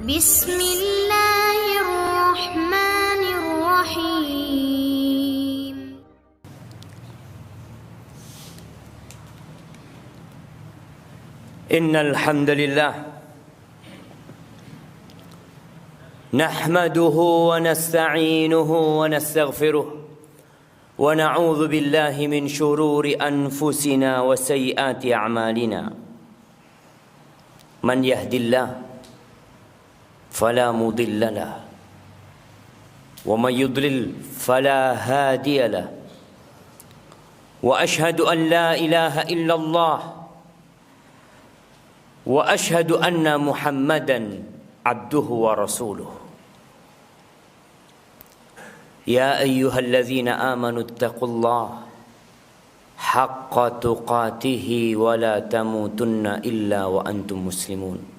بسم الله الرحمن الرحيم. إن الحمد لله نحمده ونستعينه ونستغفره ونعوذ بالله من شرور أنفسنا وسيئات أعمالنا. من يهد الله فلا مضل له ومن يضلل فلا هادي له وأشهد أن لا إله إلا الله وأشهد أن محمدا عبده ورسوله. يا أيها الذين آمنوا اتقوا الله حق تقاته ولا تموتن إلا وأنتم مسلمون.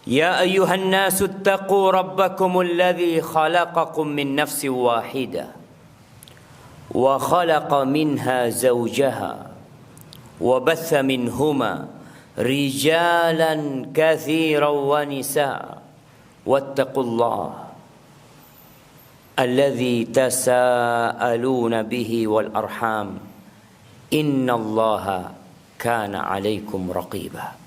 يا أيها الناس اتقوا ربكم الذي خلقكم من نفس واحدة وخلق منها زوجها وبث منهما رجالا كثيرا ونساء واتقوا الله الذي تساءلون به والأرحام إن الله كان عليكم رقيبا.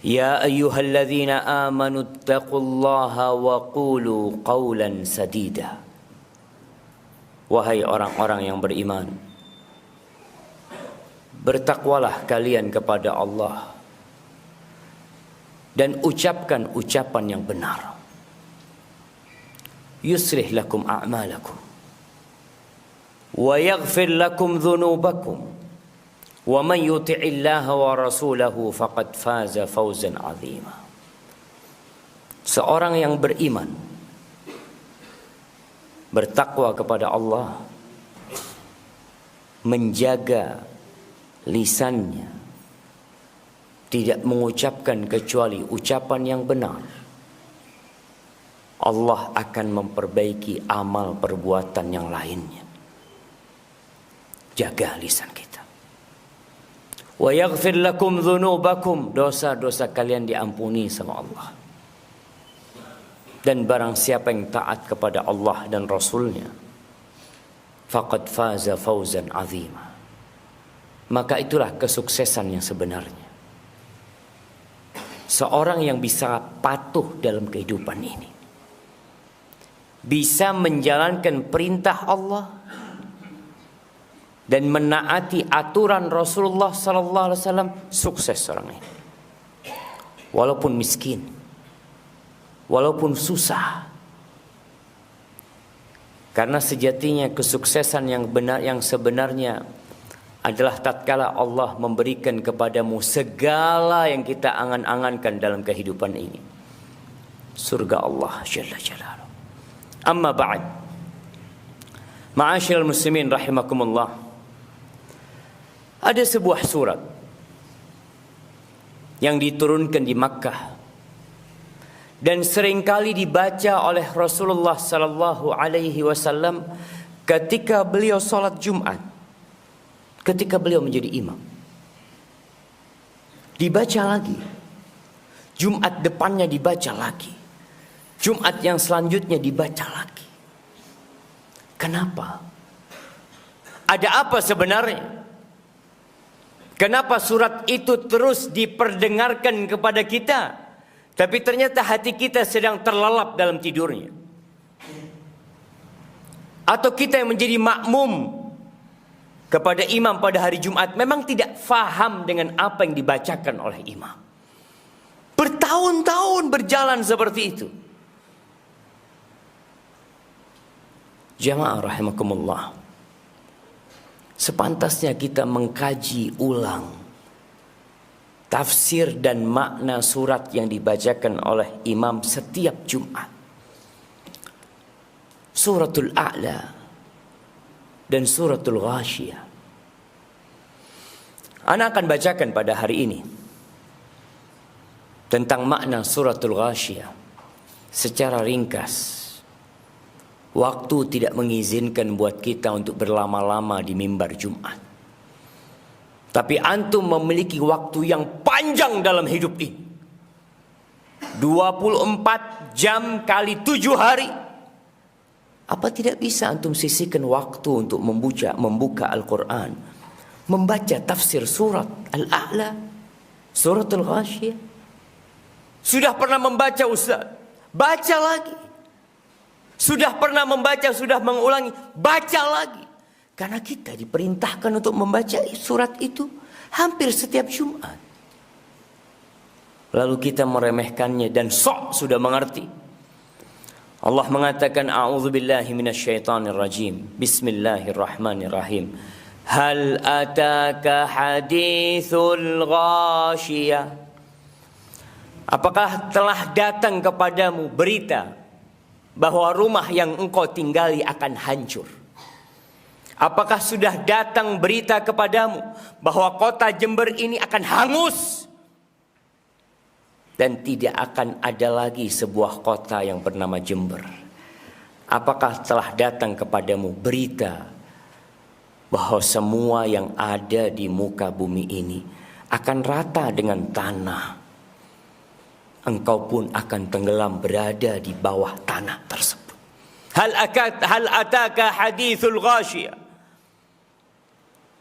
يا أيها الذين آمنوا اتقوا الله وقولوا قولا سديدا. Wahai orang-orang yang beriman, bertakwalah kalian kepada Allah dan ucapkan ucapan yang benar. Yuslih lakum a'malakum wa yaghfir lakum dhunubakum wa man yuti'illaha wa rasulahu faqad faza fawzan 'azima. Seorang yang beriman bertakwa kepada Allah, menjaga lisannya, tidak mengucapkan kecuali ucapan yang benar, Allah akan memperbaiki amal perbuatan yang lainnya. Jaga lisan kita. Wa yaghfir lakum dhunubakum, dosa-dosa kalian diampuni sama Allah. Dan barang siapa yang taat kepada Allah dan Rasulnya, faqad faza fawzan 'azima. Maka itulah kesuksesan yang sebenarnya. Seorang yang bisa patuh dalam kehidupan ini, bisa menjalankan perintah Allah dan menaati aturan Rasulullah sallallahu alaihi wasallam, sukses orang ini. Walaupun miskin, walaupun susah. Karena sejatinya kesuksesan yang benar, yang sebenarnya adalah tatkala Allah memberikan kepadamu segala yang kita angan-angankan dalam kehidupan ini. Surga Allah Jalla Jalaluhu. Amma ba'd. Ma'asyiral muslimin rahimakumullah. Ada sebuah surat yang diturunkan di Makkah dan seringkali dibaca oleh Rasulullah sallallahu alaihi wasallam ketika beliau salat Jumat, ketika beliau menjadi imam. Dibaca lagi. Jumat depannya dibaca lagi. Jumat yang selanjutnya dibaca lagi. Kenapa? Ada apa sebenarnya? Kenapa surat itu terus diperdengarkan kepada kita, tapi ternyata hati kita sedang terlelap dalam tidurnya? Atau kita yang menjadi makmum kepada imam pada hari Jumat memang tidak faham dengan apa yang dibacakan oleh imam? Bertahun-tahun berjalan seperti itu. Jamaah rahimakumullah, sepantasnya kita mengkaji ulang tafsir dan makna surat yang dibacakan oleh imam setiap Jumat. Suratul A'la dan suratul Ghashiyah. Ana akan bacakan pada hari ini tentang makna suratul Ghashiyah secara ringkas. Waktu tidak mengizinkan buat kita untuk berlama-lama di mimbar Jumat. Tapi antum memiliki waktu yang panjang dalam hidup ini. 24 jam kali 7 hari. Apa tidak bisa antum sisihkan waktu untuk membuka Al-Quran, membaca tafsir surat Al-A'la, surat Al-Ghasyiyah? Sudah pernah membaca Ustaz? Baca lagi. Sudah pernah membaca, sudah mengulangi, baca lagi. Karena kita diperintahkan untuk membaca surat itu hampir setiap Jumat. Lalu kita meremehkannya dan sok sudah mengerti. Allah mengatakan a'udzubillahi minasyaitonir rajim. Bismillahirrahmanirrahim. Hal ataka hadithul ghasyiyah? Apakah telah datang kepadamu berita bahwa rumah yang engkau tinggali akan hancur? Apakah sudah datang berita kepadamu bahwa kota Jember ini akan hangus? Dan tidak akan ada lagi sebuah kota yang bernama Jember. Apakah telah datang kepadamu berita bahwa semua yang ada di muka bumi ini akan rata dengan tanah? Engkau pun akan tenggelam berada di bawah tanah tersebut. Hal ataka hadithul ghasyiyah?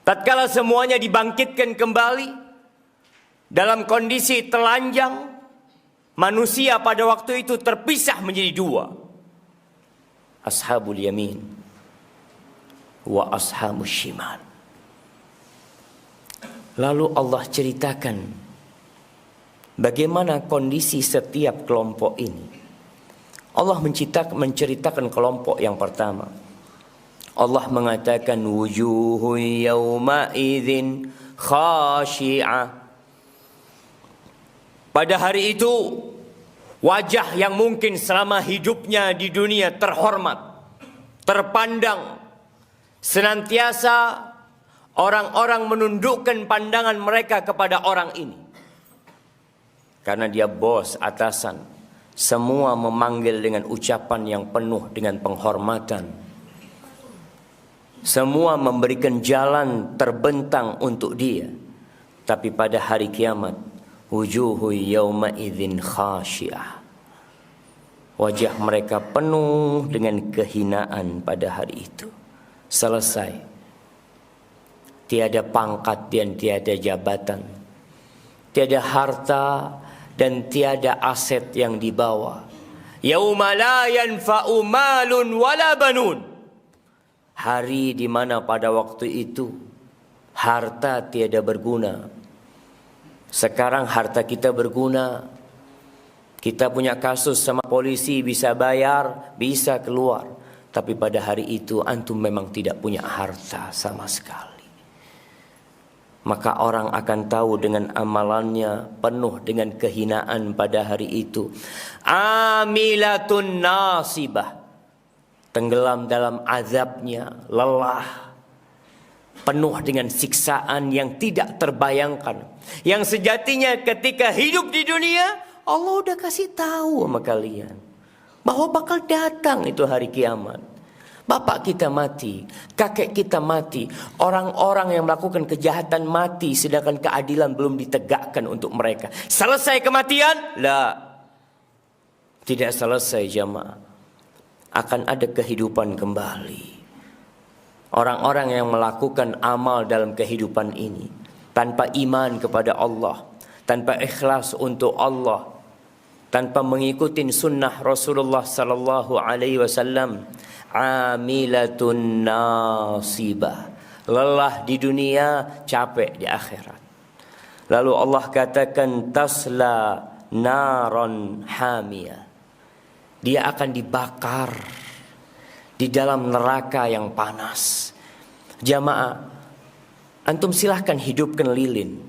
Tatkala semuanya dibangkitkan kembali dalam kondisi telanjang, manusia pada waktu itu terpisah menjadi dua. Ashabul yamin wa ashabul shimal. Lalu Allah ceritakan bagaimana kondisi setiap kelompok ini. Allah menceritakan kelompok yang pertama. Allah mengatakan wujuhun yawma idzin khashi'ah. Pada hari itu wajah yang mungkin selama hidupnya di dunia terhormat, terpandang, senantiasa orang-orang menundukkan pandangan mereka kepada orang ini. Karena dia bos, atasan, semua memanggil dengan ucapan yang penuh dengan penghormatan. Semua memberikan jalan terbentang untuk dia. Tapi pada hari kiamat, wujuhu yawma idzin khasyiah. Wajah mereka penuh dengan kehinaan pada hari itu. Selesai. Tiada pangkat dan tiada jabatan. Tiada harta dan tiada aset yang dibawa. Yauma la yanfa'u malun wala banun. Hari di mana pada waktu itu harta tiada berguna. Sekarang harta kita berguna. Kita punya kasus sama polisi, bisa bayar, bisa keluar. Tapi pada hari itu antum memang tidak punya harta sama sekali. Maka orang akan tahu dengan amalannya penuh dengan kehinaan pada hari itu. Amilatun nasibah. Tenggelam dalam azabnya, lelah, penuh dengan siksaan yang tidak terbayangkan. Yang sejatinya ketika hidup di dunia, Allah udah kasih tahu sama kalian bahwa bakal datang itu hari kiamat. Bapak kita mati, kakek kita mati, orang-orang yang melakukan kejahatan mati, sedangkan keadilan belum ditegakkan untuk mereka. Selesai kematian? La. Tidak selesai jamaah. Akan ada kehidupan kembali. Orang-orang yang melakukan amal dalam kehidupan ini tanpa iman kepada Allah, tanpa ikhlas untuk Allah, tanpa mengikuti sunnah Rasulullah sallallahu alaihi wasallam, amilatun nasibah. Lelah di dunia, capek di akhirat. Lalu Allah katakan tasla naron hamiyah. Dia akan dibakar di dalam neraka yang panas. Jamaah, antum silahkan hidupkan lilin.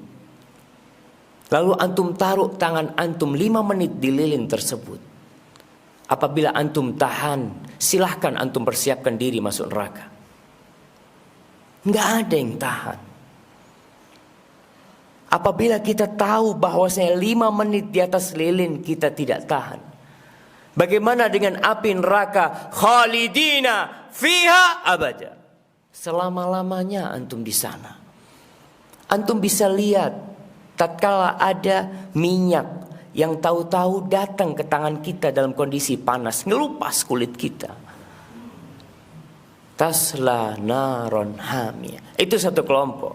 Lalu antum taruh tangan antum 5 menit di lilin tersebut. Apabila antum tahan, silahkan antum persiapkan diri masuk neraka. Nggak ada yang tahan. Apabila kita tahu bahwasanya 5 menit di atas lilin kita tidak tahan. Bagaimana dengan api neraka? Khalidina fiha abada. Selama-lamanya antum di sana. Antum bisa lihat tatkala ada minyak yang tahu-tahu datang ke tangan kita dalam kondisi panas, ngelupas kulit kita. Tasla naron hamiyah. Itu satu kelompok.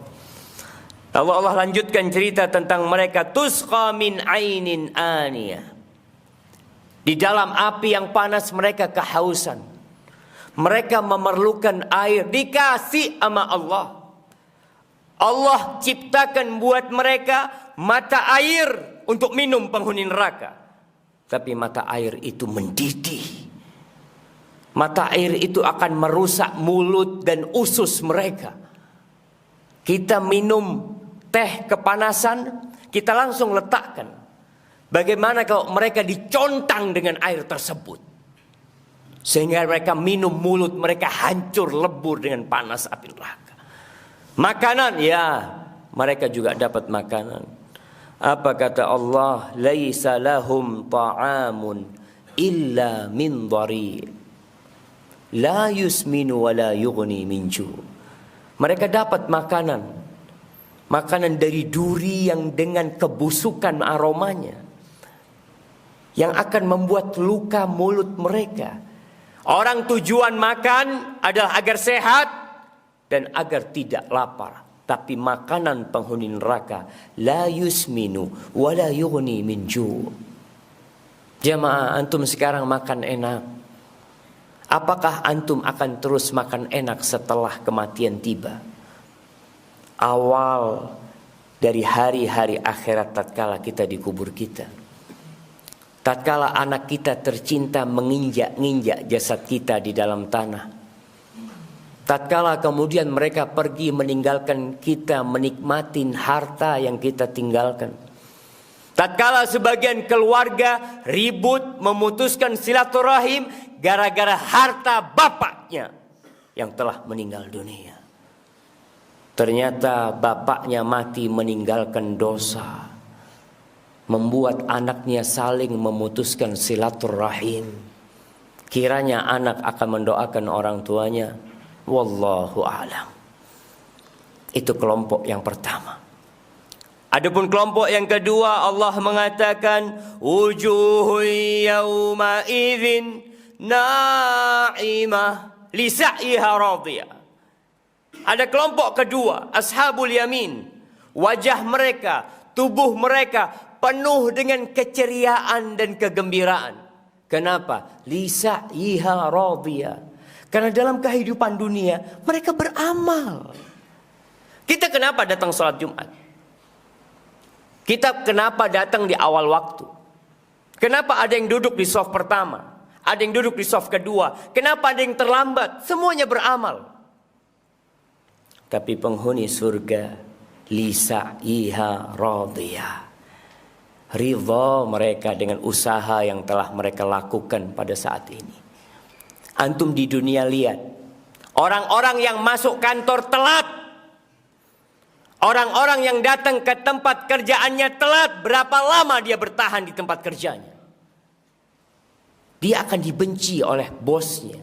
Lalu Allah lanjutkan cerita tentang mereka, tusqa min ainin aniyah. Di dalam api yang panas mereka kehausan. Mereka memerlukan air, dikasih sama Allah. Allah ciptakan buat mereka mata air untuk minum penghuni neraka. Tapi mata air itu mendidih. Mata air itu akan merusak mulut dan usus mereka. Kita minum teh kepanasan, kita langsung letakkan. Bagaimana kalau mereka dicontang dengan air tersebut? Sehingga mereka minum, mulut mereka hancur lebur dengan panas api neraka. Makanan, ya, mereka juga dapat makanan. Apa kata Allah? Laisa lahum ta'amun illa min dhari' la yusminu wa la yughni min ju'. Mereka dapat makanan. Makanan dari duri yang dengan kebusukan aromanya, yang akan membuat luka mulut mereka. Orang tujuan makan adalah agar sehat dan agar tidak lapar. Tapi makanan penghuni neraka, la yusminu wa la yughni min ju'. Jamaah, antum sekarang makan enak. Apakah antum akan terus makan enak setelah kematian tiba? Awal dari hari-hari akhirat tatkala kita dikubur kita. Tatkala anak kita tercinta menginjak-injak jasad kita di dalam tanah. Tatkala kemudian mereka pergi meninggalkan kita, menikmati harta yang kita tinggalkan. Tatkala sebagian keluarga ribut memutuskan silaturahim gara-gara harta bapaknya yang telah meninggal dunia. Ternyata bapaknya mati meninggalkan dosa, membuat anaknya saling memutuskan silaturahim. Kiranya anak akan mendoakan orang tuanya. Wallahu a'lam. Itu kelompok yang pertama. Adapun kelompok yang kedua, Allah mengatakan wujuhun yawma idzin na'imah li sa'iha radiyah. Ada kelompok kedua, ashabul yamin. Wajah mereka, tubuh mereka penuh dengan keceriaan dan kegembiraan. Kenapa? Li sa'iha radiyah. Karena dalam kehidupan dunia mereka beramal. Kita kenapa datang sholat Jumat? Kita kenapa datang di awal waktu? Kenapa ada yang duduk di shaf pertama? Ada yang duduk di shaf kedua? Kenapa ada yang terlambat? Semuanya beramal. Tapi penghuni surga, lisa'iha radiyah. Ridha mereka dengan usaha yang telah mereka lakukan pada saat ini. Antum di dunia lihat orang-orang yang masuk kantor telat, orang-orang yang datang ke tempat kerjaannya telat, berapa lama dia bertahan di tempat kerjanya? Dia akan dibenci oleh bosnya.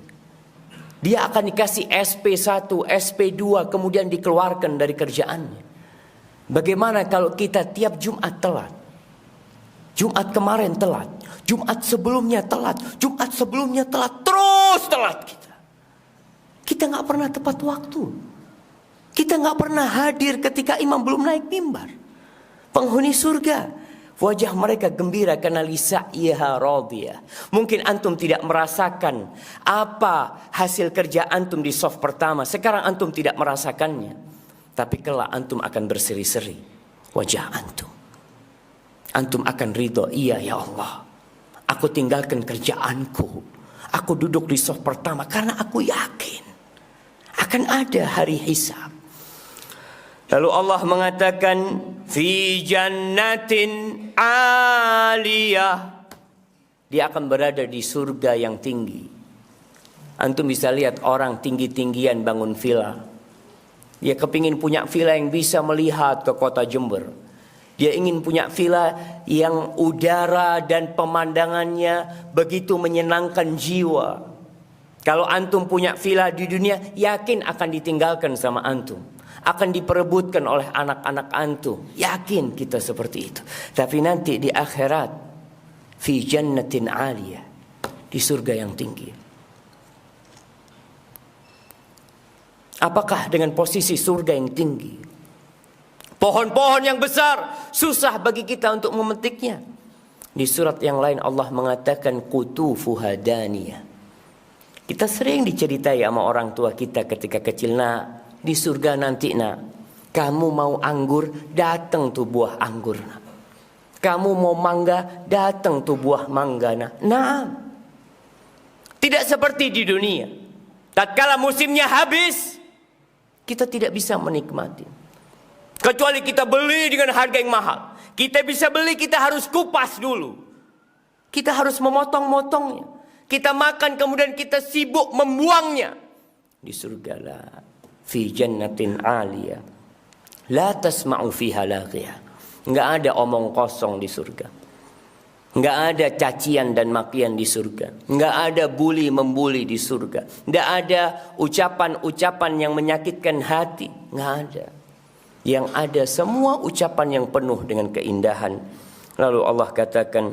Dia akan dikasih SP1, SP2, kemudian dikeluarkan dari kerjaannya. Bagaimana kalau kita tiap Jumat telat? Jumat kemarin telat, Jumat sebelumnya telat, Jumat sebelumnya telat, terus telat kita. Kita nggak pernah tepat waktu. Kita nggak pernah hadir ketika imam belum naik mimbar. Penghuni surga, wajah mereka gembira karena lisa'iha radiyah. Mungkin antum tidak merasakan apa hasil kerja antum di shaf pertama. Sekarang antum tidak merasakannya. Tapi kelak antum akan berseri-seri wajah antum. Antum akan ridho, iya ya Allah, aku tinggalkan kerjaanku, aku duduk di shaf pertama karena aku yakin akan ada hari hisab. Lalu Allah mengatakan fi jannatin aliyah, dia akan berada di surga yang tinggi. Antum bisa lihat orang tinggi-tinggian bangun villa. Dia kepingin punya villa yang bisa melihat ke kota Jember. Dia ingin punya villa yang udara dan pemandangannya begitu menyenangkan jiwa. Kalau antum punya villa di dunia, yakin akan ditinggalkan sama antum, akan diperebutkan oleh anak-anak antum. Yakin kita seperti itu. Tapi nanti di akhirat fi jannatin 'aliyah, di surga yang tinggi. Apakah dengan posisi surga yang tinggi, pohon-pohon yang besar, susah bagi kita untuk memetiknya? Di surat yang lain Allah mengatakan qutufuha daniyah. Kita sering diceritai sama orang tua kita ketika kecil, nak, di surga nanti nak, kamu mau anggur, datang tuh buah anggur nak. Kamu mau mangga, datang tuh buah mangga nak. Nah, tidak seperti di dunia. Tatkala musimnya habis, kita tidak bisa menikmati. Kecuali kita beli dengan harga yang mahal. Kita bisa beli, kita harus kupas dulu. Kita harus memotong-motongnya. Kita makan kemudian kita sibuk membuangnya. Di surga lah, fi jannatin 'aliyah, la tasma'u fiha laghiyah. Enggak ada omong kosong di surga. Enggak ada cacian dan makian di surga. Enggak ada bully membuli di surga. Enggak ada ucapan-ucapan yang menyakitkan hati. Enggak ada. Yang ada semua ucapan yang penuh dengan keindahan. Lalu Allah katakan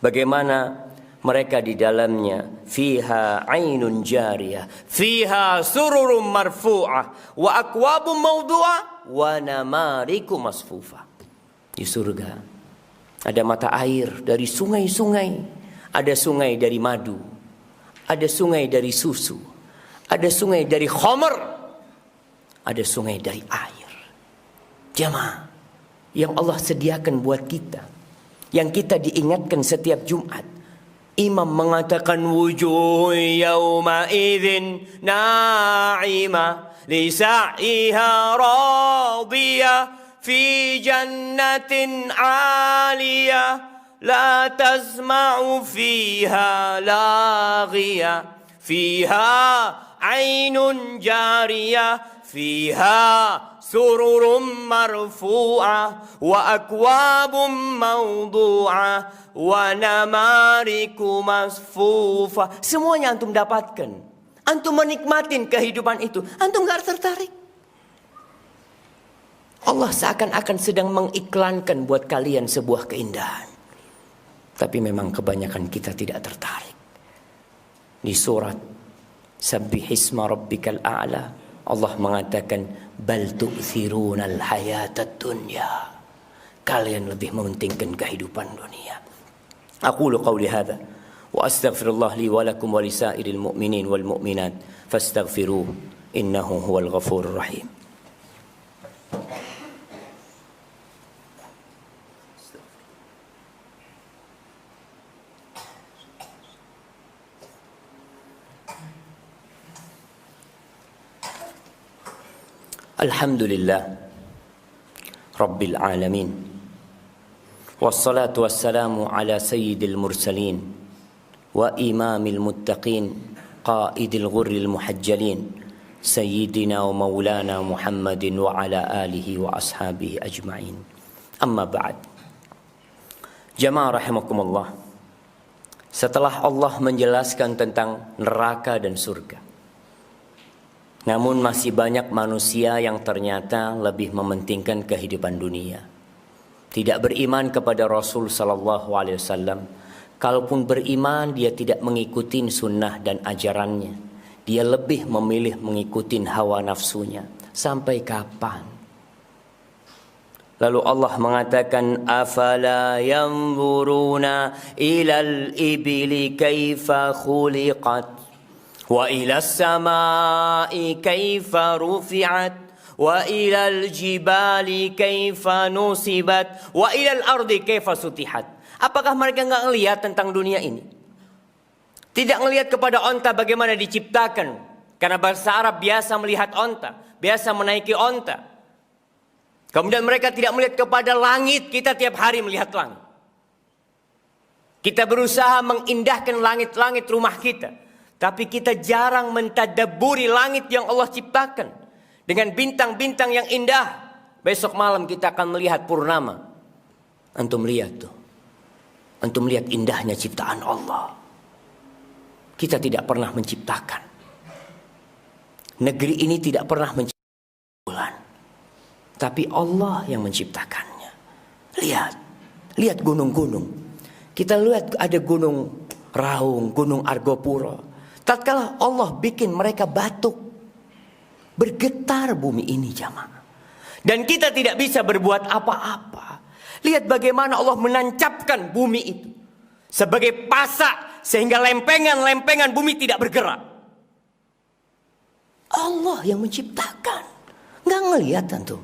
bagaimana mereka di dalamnya, fiha 'ainun jariyah, fiha sururum marfu'ah, wa akwabum mawdu'ah, wa namariku masfufah. Di surga ada mata air dari sungai-sungai, ada sungai dari madu, ada sungai dari susu, ada sungai dari khamr, ada sungai dari air. Jamaah yang Allah sediakan buat kita, yang kita diingatkan setiap Jumat. Imam mengatakan wujuh yawma idzin na'imah li sa'iha radiyah fi jannatin 'aliyah la tasma'u fiha laghiyah fiha 'ainun jariyah fiha sururum marfu'ah wa akwabum mawdu'ah wa namariku masfufa. Semuanya antum dapatkan. Antum menikmatin kehidupan itu. Antum gak tertarik. Allah seakan-akan sedang mengiklankan buat kalian sebuah keindahan. Tapi memang kebanyakan kita tidak tertarik. Di surat Sabbihisma rabbikal a'la, Allah mengatakan bal tu'thirunal hayatad dunya. Kalian lebih mementingkan kehidupan dunia. Aqulu qawli hadha wa astaghfirullah li wa lakum wa lisairil mu'minin wal mu'minat fastaghfiruhu innahu huwal ghafurur rahim. Alhamdulillah Rabbil alamin, wassalatu wassalamu ala sayyidil mursalin wa imamil muttaqin qaidil ghurril muhajjalin sayyidina wa maulana Muhammadin wa ala alihi wa ashabihi ajma'in. Amma ba'd. Jamaah rahimakumullah, setelah Allah menjelaskan tentang neraka dan surga, namun masih banyak manusia yang ternyata lebih mementingkan kehidupan dunia. Tidak beriman kepada Rasul sallallahu alaihi wasallam. Kalaupun beriman, dia tidak mengikuti sunnah dan ajarannya. Dia lebih memilih mengikuti hawa nafsunya. Sampai kapan? Lalu Allah mengatakan, afala yanzuruna ilal ibili kaifa khuliqat wa ila samai kaifa rufi'at wa ila al-jibali kaifa nusibat wa ila al-ardi kaifa sutihat. Apakah mereka enggak melihat tentang dunia ini? Tidak melihat kepada onta bagaimana diciptakan. Karena bahasa Arab biasa melihat onta, biasa menaiki onta. Kemudian mereka tidak melihat kepada langit. Kita tiap hari melihat langit. Kita berusaha mengindahkan langit-langit rumah kita. Tapi kita jarang mentadabburi langit yang Allah ciptakan. Dengan bintang-bintang yang indah. Besok malam kita akan melihat purnama. Antum lihat tuh. Antum lihat indahnya ciptaan Allah. Kita tidak pernah menciptakan. Negeri ini tidak pernah menciptakan bulan. Tapi Allah yang menciptakannya. Lihat. Lihat gunung-gunung. Kita lihat ada gunung Raung, gunung Argopuro. Tatkala Allah bikin mereka batuk, bergetar bumi ini jamaah. Dan kita tidak bisa berbuat apa-apa. Lihat bagaimana Allah menancapkan bumi itu sebagai pasak sehingga lempengan-lempengan bumi tidak bergerak. Allah yang menciptakan. Nggak ngelihat antum.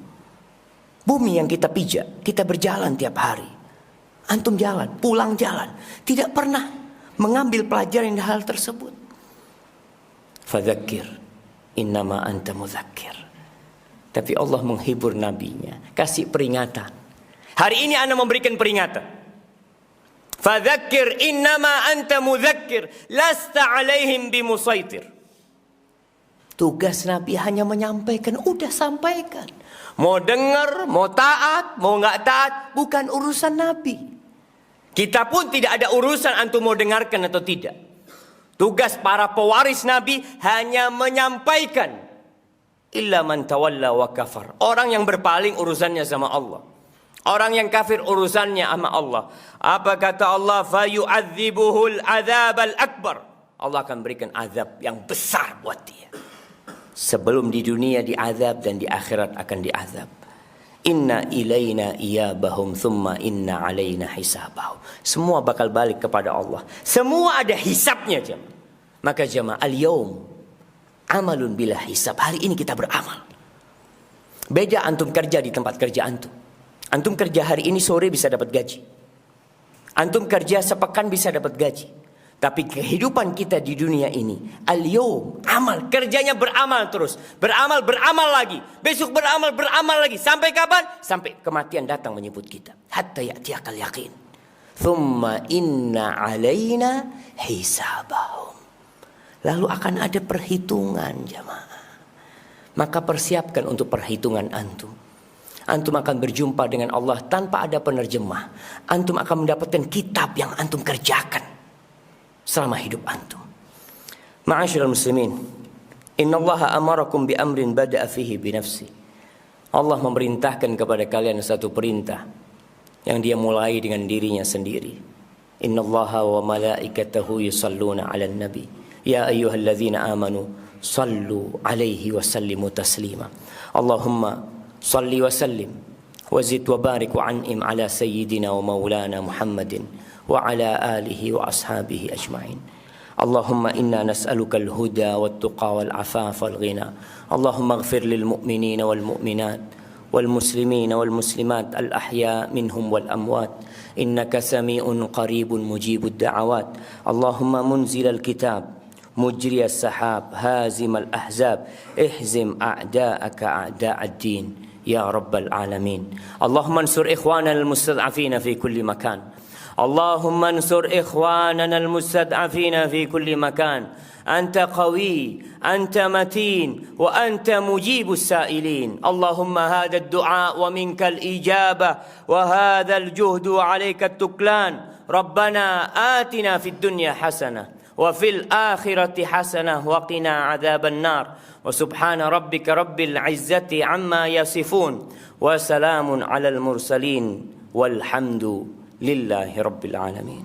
Bumi yang kita pijak, kita berjalan tiap hari. Antum jalan, pulang jalan. Tidak pernah mengambil pelajaran dari hal tersebut. Fadzakir innama anta mudzakir. Tapi Allah menghibur nabinya, kasih peringatan. Hari ini Anda memberikan peringatan. Fadzakir innama anta mudzakir, lasta alaihim bimusaitir. Tugas Nabi hanya menyampaikan, udah sampaikan. Mau dengar, mau taat, mau nggak taat, bukan urusan Nabi. Kita pun tidak ada urusan antum mau dengarkan atau tidak. Tugas para pewaris Nabi hanya menyampaikan. Illa man tawalla wa kafar. Orang yang berpaling urusannya sama Allah. Orang yang kafir urusannya sama Allah. Apa kata Allah? Fayu'adzibuhul adzabal akbar. Allah akan berikan azab yang besar buat dia. Sebelum di dunia diazab dan di akhirat akan diazab. Inna ilaina iyabahum thumma inna alaina hisabahum. Semua bakal balik kepada Allah. Semua ada hisabnya jemaah. Maka jemaah al-yawm amalun bila hisab. Hari ini kita beramal. Beda antum kerja di tempat kerja antum. Antum kerja hari ini sore bisa dapat gaji. Antum kerja sepekan bisa dapat gaji. Tapi kehidupan kita di dunia ini, al-yawm, amal, kerjanya beramal terus. Beramal lagi. Besok beramal lagi. Sampai kapan? Sampai kematian datang menyebut kita. Hatta ya'tiyakal yaqin. Thumma inna alaina hisabahum. Lalu akan ada perhitungan jamaah. Maka persiapkan untuk perhitungan antum. Antum akan berjumpa dengan Allah tanpa ada penerjemah. Antum akan mendapatkan kitab yang antum kerjakan selama hidup antum. Ma'asyiral muslimin, innallaha amarakum bi amrin bada'a fihi bi nafsi. Allah memerintahkan kepada kalian satu perintah yang dia mulai dengan dirinya sendiri. Innallaha wa malaikatahu yusalluna 'alan nabi. Ya ayyuhalladzina amanu sallu 'alaihi wa sallimu taslima. Allahumma salli wa sallim wa zid wa barik wa an'im 'ala sayyidina wa maulana Muhammadin وعلى آله وأصحابه أجمعين. اللهم إنا نسألك الهدى والتقى والعفاف والغنى. اللهم اغفر للمؤمنين والمؤمنات والمسلمين والمسلمات الأحياء منهم والأموات إنك سميع قريب مجيب الدعوات. اللهم منزل الكتاب مجري السحاب هازم الأحزاب اهزم أعداءك أعداء الدين يا رب العالمين. اللهم انصر إخواننا المستضعفين في كل مكان. اللهم انصر إخواننا المستضعفين في كل مكان. أنت قوي، أنت متين، وأنت مجيب السائلين. اللهم هذا الدعاء ومنك الإجابة وهذا الجهد وعليك التكلان. ربنا آتنا في الدنيا حسنة وفي الآخرة حسنة وقنا عذاب النار. وسبحان ربك رب العزة عما يصفون وسلام على المرسلين والحمد لله رب العالمين.